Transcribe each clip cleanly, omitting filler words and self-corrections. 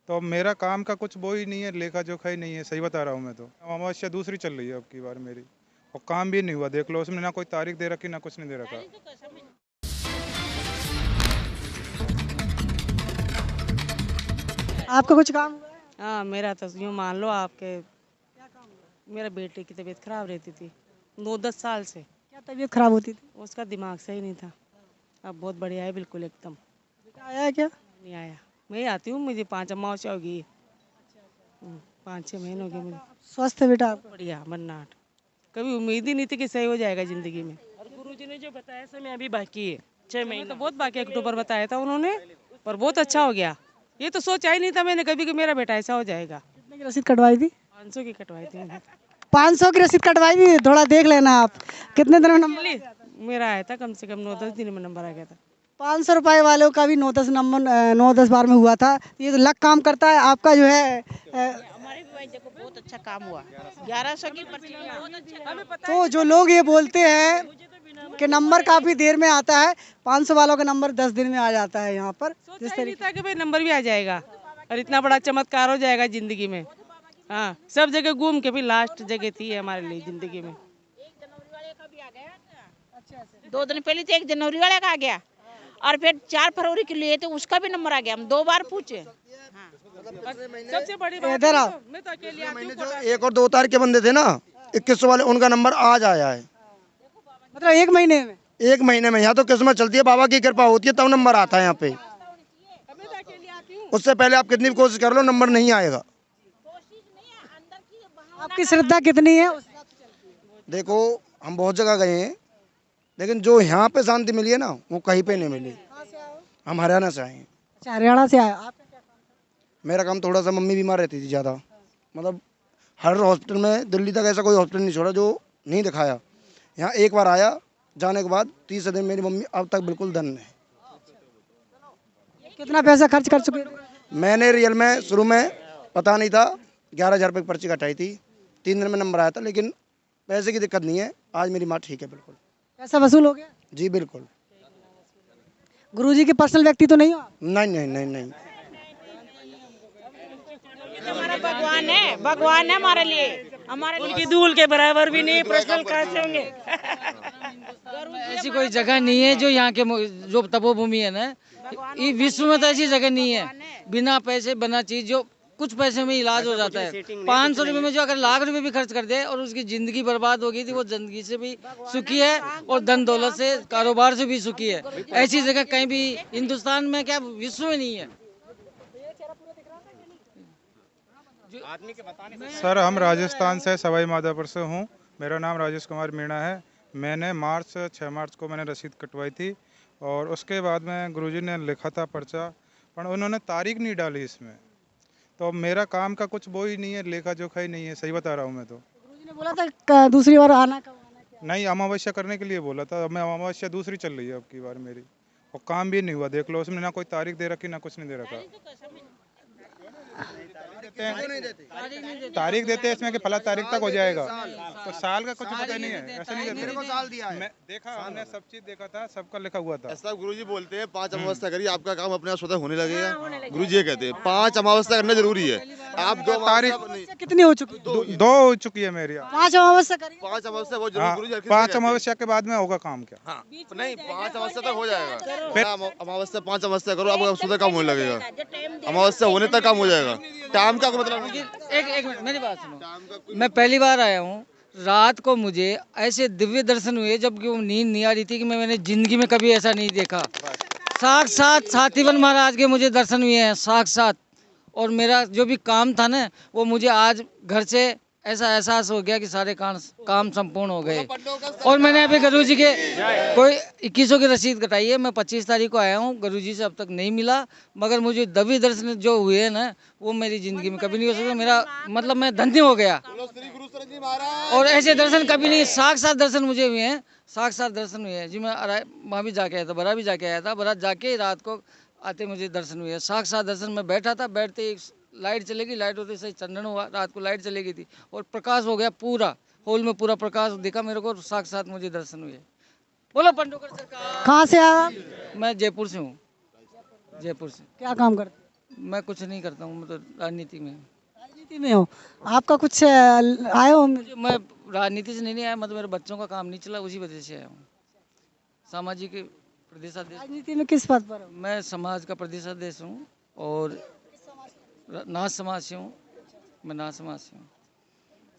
तो मेरा काम का कुछ वो ही नहीं है, लेखा जोखा ही नहीं है, सही बता रहा हूँ मैं तो। अमावस्या दूसरी चल रही है अब की बार मेरी, और काम भी नहीं हुआ, देख लो उसमें ना कोई तारीख दे रखी ना कुछ नहीं दे रखा। आपका कुछ काम हुआ है? हाँ, मेरा तो यूँ मान लो आपके, मेरा बेटे की तबीयत खराब रहती थी 9-10 साल से। क्या तबीयत खराब होती थी? उसका दिमाग सही नहीं था। अब बहुत बढ़िया है, बिल्कुल एकदम। बेटा आया है क्या? नहीं आया। मैं ही आती हूँ, मुझे 5 अमावस्या होगी। 5-6 महीने हो गए मुझे। स्वस्थ है बेटा आपका? बढ़िया मन्नाट। कभी उम्मीद ही नहीं थी कि सही हो जाएगा जिंदगी में। और गुरुजी ने जो बताया समय अभी बाकी है, 6 महीने तो बहुत बाकी है। अक्टूबर बताया था उन्होंने, पर बहुत अच्छा हो गया। ये तो सोचा ही नहीं था मैंने कभी कि मेरा बेटा ऐसा हो जाएगा। कितने की रसीद कटवाई थी? 500 की कटवाई थी मैंने। 500 की रसीद कटवाई थी, थोड़ा देख लेना आप। कितने दिन में नंबर? मेरा आया था कम से कम 9-10 दिन में नंबर आ गया था। 500 रुपए वालों का भी 9-10 नंबर 9-10 बार में हुआ था। ये तो लक काम करता है आपका जो है। हमारे भी भाई देखो बहुत अच्छा काम हुआ। 1100 की पर्ची बहुत अच्छा। तो जो लोग ये बोलते हैं कि नंबर काफी देर में आता है, 500 वालों का नंबर 10 दिन में आ जाता है यहाँ पर। सोचा ही नहीं था कि भाई नंबर भी आ जाएगा और इतना बड़ा चमत्कार हो जाएगा जिंदगी में। हाँ, सब जगह घूम के भी लास्ट जगह थी हमारे लिए जिंदगी में। 1 जनवरी वाले का भी आ गया। 2 दिन पहले तो 1 जनवरी वाले का आ गया और फिर 4 फरवरी के लिए तो उसका भी नंबर आ गया। हम 2 बार पूछे। हाँ। सबसे बड़ी बात इधर आओ। मैं तो अकेली आती हूँ। जो 1 और 2 तारीख के बंदे थे ना, 2100 वाले, उनका नंबर आज आया है। मतलब 1 महीने में? 1 महीने में। यहाँ तो किस्मत चलती है, बाबा की कृपा होती है तब नंबर आता है यहाँ पे। उससे पहले आप कितनी भी कोशिश कर लो, नंबर नहीं आएगा। आपकी श्रद्धा कितनी है? देखो, हम बहुत जगह गए हैं, लेकिन जो यहाँ पे शांति मिली है ना, वो कहीं पे नहीं मिली। हम हरियाणा से आए हैं। अच्छा, हरियाणा से आया। आपका क्या काम? मेरा काम थोड़ा सा, मम्मी बीमार रहती थी ज़्यादा, मतलब हर हॉस्पिटल में, दिल्ली तक ऐसा कोई हॉस्पिटल नहीं छोड़ा जो नहीं दिखाया। यहाँ एक बार आया, जाने के बाद 30 दिन मेरी मम्मी अब तक बिल्कुल धन है। कितना पैसा खर्च कर चुके थे? मैंने रियल में शुरू में पता नहीं था, 11,000 रुपये की पर्ची कटाई थी, 3 दिन में नंबर आया था, लेकिन पैसे की दिक्कत नहीं है। आज मेरी माँ ठीक है बिल्कुल। पैसा वसूल हो गया? जी बिल्कुल। गुरुजी के पर्सनल व्यक्ति तो नहीं हो आप? नहीं नहीं नहीं नहीं। हमारा भगवान है, भगवान है हमारे लिए। हमारे लिए उनकी धूल के बराबर भी नहीं, पर्सनल कहाँ से होंगे। ऐसी कोई जगह नहीं है जो यहाँ के जो तपोभूमि है ना, ये विश्व में तो ऐसी जगह नहीं है। बिना पैसे बना चीज जो कुछ पैसे में इलाज हो जाता है। 500 रुपये में जो अगर लाख रुपए भी खर्च कर दे और उसकी जिंदगी बर्बाद हो गई थी, वो जिंदगी से भी सुखी है और धन दौलत से, कारोबार से भी सुखी है। ऐसी जगह कहीं भी हिंदुस्तान में क्या विश्व में नहीं है। सर, हम राजस्थान से सवाई माधोपुर से हूँ। मेरा नाम राजेश कुमार मीणा है। मैंने 6 मार्च को मैंने रसीद कटवाई थी, और उसके बाद में गुरुजी ने लिखा था पर्चा, पर उन्होंने तारीख नहीं डाली इसमें। तो मेरा काम का कुछ वो ही नहीं है, लेखा जोखा ही नहीं है, सही बता रहा हूँ मैं तो। गुरुजी ने बोला था दूसरी बार आना कब आना क्या? नहीं, अमावस्या करने के लिए बोला था। मैं अमावस्या दूसरी चल रही है अब की बार मेरी, और काम भी नहीं हुआ, देख लो उसमें ना कोई तारीख दे रखी ना कुछ नहीं दे रखा। तारीख देते हैं इसमें कि फला तारीख तक हो जाएगा, तो साल का कुछ पता नहीं है, ऐसा नहीं देते। साल दिया है। मैं देखा, हमने सब चीज देखा था, सबका लिखा हुआ था। ऐसा गुरुजी बोलते हैं 5 अमावस्या करिए, आपका काम अपने आप स्वतः होने लगेगा। गुरुजी ये कहते हैं 5 अमावस्या करना जरूरी है। आप 2 तारीख अमावस्या कितनी हो चुकी? दो हो चुकी है मेरी। 5 अमावस्या करिए। 5 अमावस्या बहुत हाँ, जरूरी, गुरुजी हर किसी 5 को कहते अमावस्या के बाद में होगा काम क्या? हैं। हाँ, नहीं 5 अमावस्या तक हो जाएगा। अमावस्या 5 अमावस्या करो, आपका स्वतः काम होने लगेगा। अमावस्या होने तक काम हो जाएगा। टाइम का कोई मतलब नहीं। एक मिनट मेरी बात सुनो। मैं पहली बार आया हूँ, रात को मुझे ऐसे दिव्य दर्शन हुए जबकि वो नींद नहीं आ रही थी कि मैंने जिंदगी में कभी ऐसा नहीं देखा। साक्षात साथीवन महाराज के मुझे दर्शन हुए हैं, साक्षात। और मेरा जो भी काम था ना, वो मुझे आज घर से ऐसा एहसास हो गया कि सारे काम संपूर्ण हो गए। और मैंने अभी गुरुजी के कोई 2100 की रसीद कटाई है। मैं 25 तारीख को आया हूँ, गुरुजी से अब तक नहीं मिला, मगर मुझे दिव्य दर्शन जो हुए हैं ना, वो मेरी जिंदगी में कभी नहीं हो सकता। मेरा मतलब मैं धन्य हो गया, और ऐसे दर्शन कभी नहीं, साक्षात दर्शन मुझे हुए हैं, साक्षात दर्शन हुए हैं जी। मैं वहाँ भी जाके आया था, बरा भी जाके आया था। बरा जाके रात को आते मुझे दर्शन हुए, साक्षात दर्शन। में बैठा था, बैठते ही लाइट चलेगी, लाइट होते सही चंदन हुआ, रात को लाइट चली गई थी और प्रकाश हो गया, पूरा हॉल में पूरा प्रकाश दिखा मेरे को, साक्षात मुझे दर्शन हुए। बोलो पंडोकर सरकार। कहाँ से आया आप? मैं जयपुर से हूँ, जयपुर से। क्या काम करते? मैं कुछ नहीं करता हूँ, मैं तो राजनीति में। राजनीति में हो, आपका कुछ आए हो? मैं राजनीति से नहीं आया, मतलब मेरे बच्चों का काम नहीं चला, उसी वजह से आया हूँ। सामाजिक प्रदेशाध्यक्ष। राजनीति में किस पद पर हो? मैं समाज का प्रदेशाध्यक्ष हूँ और नाथ समाज से हूँ। मैं नाथ समाज से हूँ।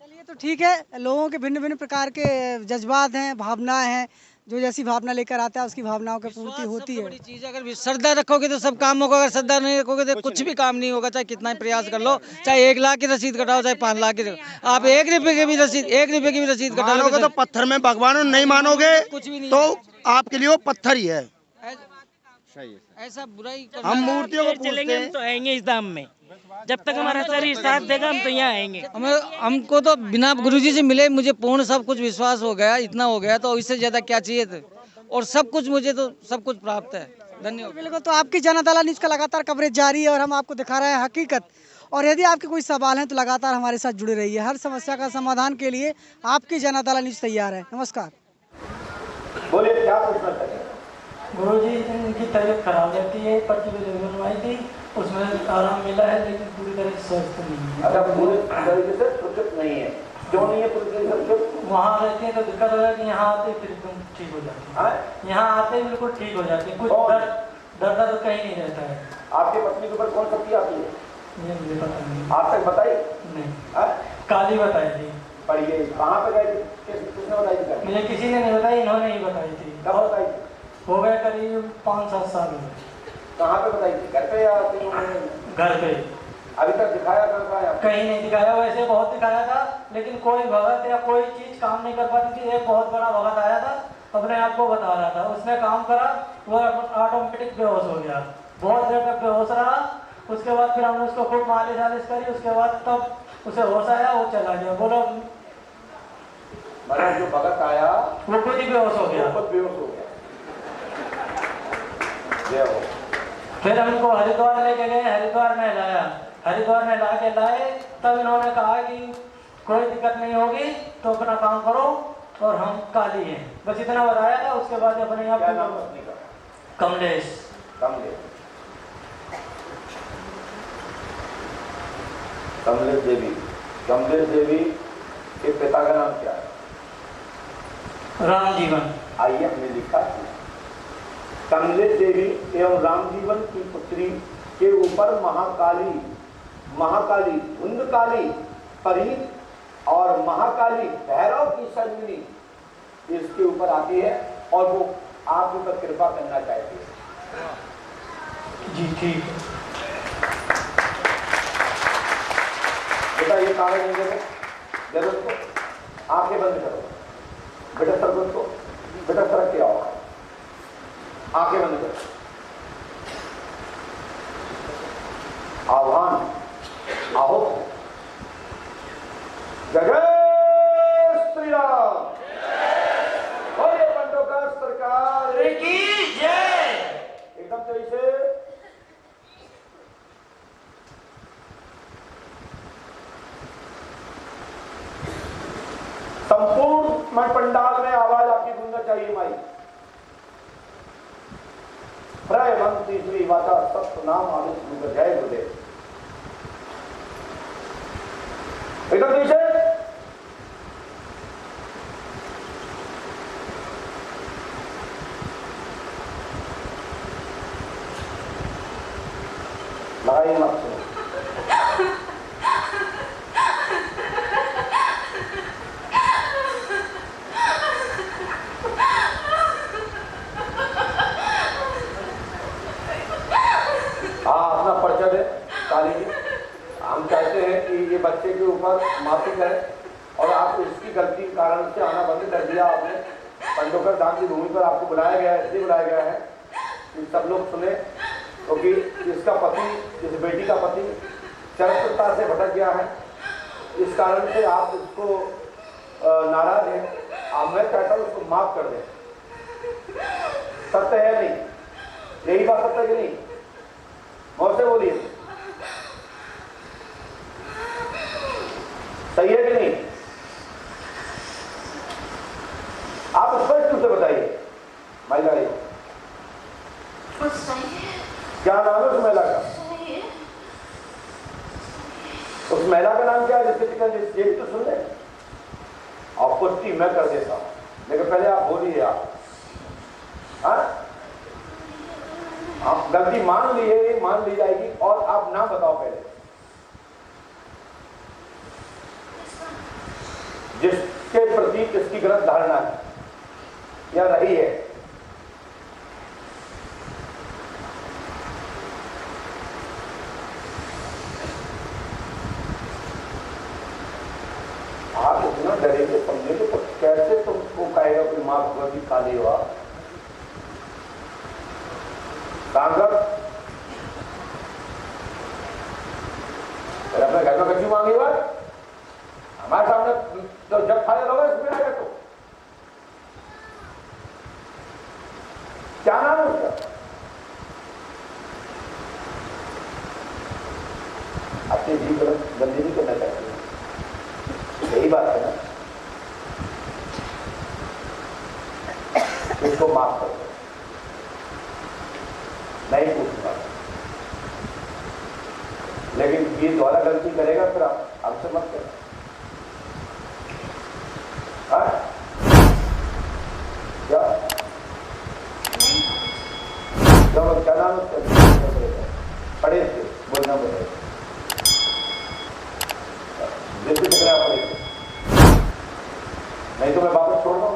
चलिए, तो ठीक है, लोगों के भिन्न भिन्न प्रकार के जज्बात हैं, भावनाएं हैं, जो जैसी भावना लेकर आता है उसकी भावनाओं की पूर्ति होती है। बड़ी चीज है, अगर श्रद्धा रखोगे तो सब काम होगा, अगर श्रद्धा नहीं रखोगे तो कुछ भी काम नहीं होगा। चाहे कितना ही प्रयास कर लो, चाहे 1 लाख की रसीद कटाओ, चाहे 5 लाख की, आप 1 रुपए की भी रसीद मानोगे तो पत्थर में भगवान, नहीं मानोगे कुछ भी नहीं तो आपके लिए वो पत्थर ही है। ऐसा बुराई हम मूर्तियों को चलेंगे हम तो आएंगे इस धाम में, जब तक हमारा शरीर साथ देगा हम तो यहाँ आएंगे। हमको तो बिना गुरुजी से मिले मुझे पूर्ण सब कुछ विश्वास हो गया, इतना हो गया तो इससे ज्यादा क्या चाहिए था। और सब कुछ मुझे तो सब कुछ प्राप्त है। धन्यवाद। बिल्कुल, तो आपकी जनता न्यूज़ का लगातार कवरेज जारी है और हम आपको दिखा रहे हैं हकीकत। और यदि आपके कोई सवाल हैं तो लगातार हमारे साथ जुड़े रहिए। हर समस्या का समाधान के लिए आपकी जनता न्यूज़ तैयार है। नमस्कार। बोलिए, क्या पूछना चाहिए? गुरुजी, इनकी तबीयत खराब रहती है, पर्ची भी बनवाई थी, उसमें आराम मिला है, लेकिन पूरी तरह से स्वस्थ नहीं है। अच्छा, पूरी तरीके से सुरक्षित नहीं है। क्यों नहीं है पूरी तरीके से सुरक्षित? वहाँ रहती है तो दिक्कत हो जाती है, यहाँ आते ही फिर एकदम ठीक हो जाती है। यहाँ आते ही बिल्कुल ठीक हो जाती है, कुछ डर तो कहीं नहीं रहता है। आपके पत्नी के ऊपर कौन शक्ति आती है? ये मुझे पता नहीं। आज तक बताई नहीं? काली बताई थी। पर ये कहाँ पे गए थे? किसने बताई थी? मुझे किसी ने नहीं बताई, इन्होंने ही बताई थी। कब बताई थी? हो गए करीब 5-7 साल हो गए। कहाँ पे बताई थी? घर पे या घर पे। अभी तक दिखाया कहाँ? कहीं नहीं दिखाया, वैसे बहुत दिखाया था, लेकिन कोई भगत या कोई चीज काम नहीं कर पाती थी। एक बहुत बड़ा भगत आया था, अपने आप को बता रहा था, उसने काम करा, वो ऑटोमेटिक बेहोश हो गया। बहुत देर तक बेहोश रहा, उसके बाद फिर हमने उसको खूब मालिश वालिश करी, उसके बाद तब उसे होश आया, वो चला गया। बोलो, मतलब जो भगत आया वो खुद ही बेहोश हो गया। खुद बेहोश हो गया। फिर हम इनको हरिद्वार लेके गए, हरिद्वार में लाया, हरिद्वार में ला के लाए, तब इन्होंने कहा कि कोई दिक्कत नहीं होगी, तो अपना काम करो और हम काली हैं, बस इतना बताया था। उसके बाद अपने आप कमलेश। कमलेश देवी। कमलेश देवी के पिता का नाम क्या है? राम जीवन। आइए, हमने लिखा कमलेश देवी एवं राम जीवन की पुत्री के ऊपर महाकाली धुंधकाली परी और महाकाली भैरव की संजनी इसके ऊपर आती है और वो आपके ऊपर कृपा करना चाहती है। जी ठीक है। बेटा, ये कागज नहीं देते, दे दो उसको, आंखें बंद करो। बेटा सर को, बेटा सरक के आओ, आंखें बंद करो। आह्वान आहो। जय श्री राम। बोलिए पंडोकर सरकार की जय। एकदम सही से। संपूर्ण पंडाल में आवाज आपकी गूंजना चाहिए माई। प्रय मंत्री श्री वाचा सत्य नाम आदेश। जय गुरुदेव। एकदम पीछे। लगाइए मत सुनो। अपना पर्चा दे काली जी। हम चाहते हैं कि ये बच्चे के ऊपर माफी करें और आप इसकी गलती के कारण से आना बंद कर दिया आपने। पंडोकर धाम की भूमि पर आपको बुलाया गया है, इसलिए बुलाया गया है कि सब लोग सुने, क्योंकि इसका पति, इस बेटी का पति चरित्रता से भटक गया है, इस कारण से आप इसको नाराज हैं। आप मैं चाहता हूँ उसको माफ कर दें। सत्य है नहीं? यही बात सत्य है कि नहीं? और से बोलिए, सही है कि नहीं? आप स्पष्ट रूप से बताइए। महिला क्या नाम है उस महिला का? उस महिला का नाम क्या है जिसके टिकट ये भी तो सुन ले। और पुष्टि मैं कर देता हूँ, लेकिन पहले आप बोलिए। आप गलती मान ली जाएगी और आप नाम बताओ पहले जिसके प्रति किसकी गलत धारणा है या रही है। आप इतना डरेंगे समझेंगे तो कैसे तुमको कहेगा कि मां भगवती काली हुआ सांगत अपने घर में कच्ची मांगी हुआ हमारे सामने तो जब फायदा होगा इसमें आएगा तो क्या नाम है उसका? अपनी जी गंदी नहीं करना चाहती है, यही बात है ना। इसको माफ कर दो, नहीं पूछूंगा, लेकिन ये दोबारा गलती करेगा फिर आप हमसे मत करना। क्या नाम पढ़े बोलना पड़ेगा जिससे टकरा पड़ेगा, नहीं तो मैं वापस छोड़ दूँ।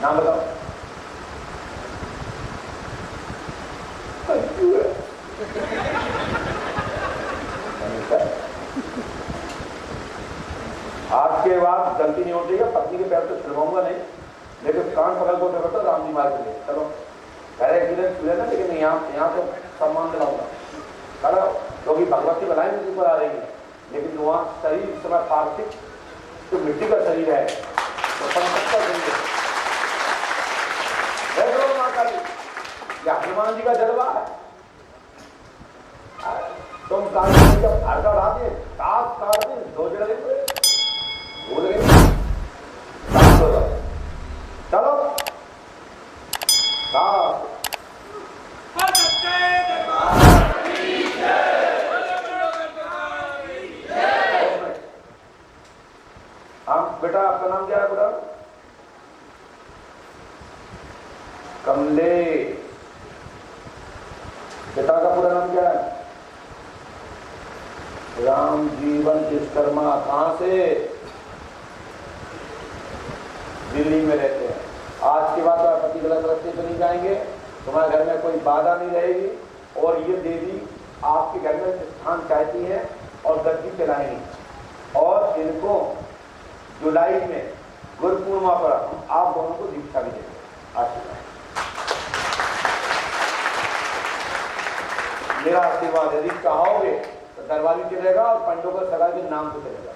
नाम बताओ। आज के बाद गलती नहीं होती है, पत्नी के पैर तो छिड़वाऊंगा नहीं, लेकिन कान पकड़ को तो राम जी मार के लिए चलो घर एक्सीडेंट हुए ना, लेकिन यहाँ तो सम्मान दिलाऊंगा करो, क्योंकि भगवती बनाई मुझे पर आ रही है, लेकिन वहाँ शरीर इस समय पार्थिव जो मिट्टी का शरीर है तो संकट का शरीर है। माँ काली या हनुमान जी का जलवा है। तुम काली जब भाड़का उड़ाते काट काटते दो जगह चलो बेटा आपका नाम क्या है? बेटा कमले। पिता का पूरा नाम क्या है? राम जीवन विश्वकर्मा। कहां से? दिल्ली में रहते हैं। आज के बाद आप पति गलत रास्ते पे नहीं जाएंगे, तुम्हारे घर में कोई बाधा नहीं रहेगी और ये देवी आपके घर में स्थान चाहती है और गद्दी चलाएंगी। और इनको जुलाई में गुरु पूर्णिमा पर हम आप दोनों को दीक्षा भी देंगे। आशीर्वाद मेरा आशीर्वाद यदि चाहोगे तो दरबारी चलेगा और पंडों का सगा के नाम से चलेगा।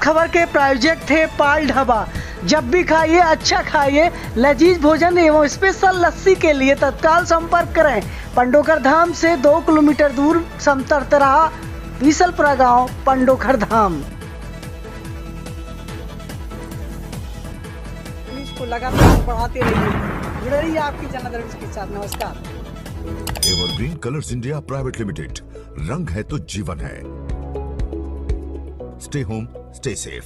खबर के प्रायोजक थे पाल ढाबा। जब भी खाइए अच्छा खाइए। लजीज भोजन एवं स्पेशल लस्सी के लिए तत्काल संपर्क करें। पंडोकर धाम से 2 किलोमीटर दूर समतरतरा बीसलपुरा गांव, पंडोकर धाम। इसको लगातार बढ़ाते रहिए, जुड़े रहिए आपकी जनता के साथ। नमस्कार। Evergreen colours India private limited, रंग है तो जीवन है। Stay home, stay safe.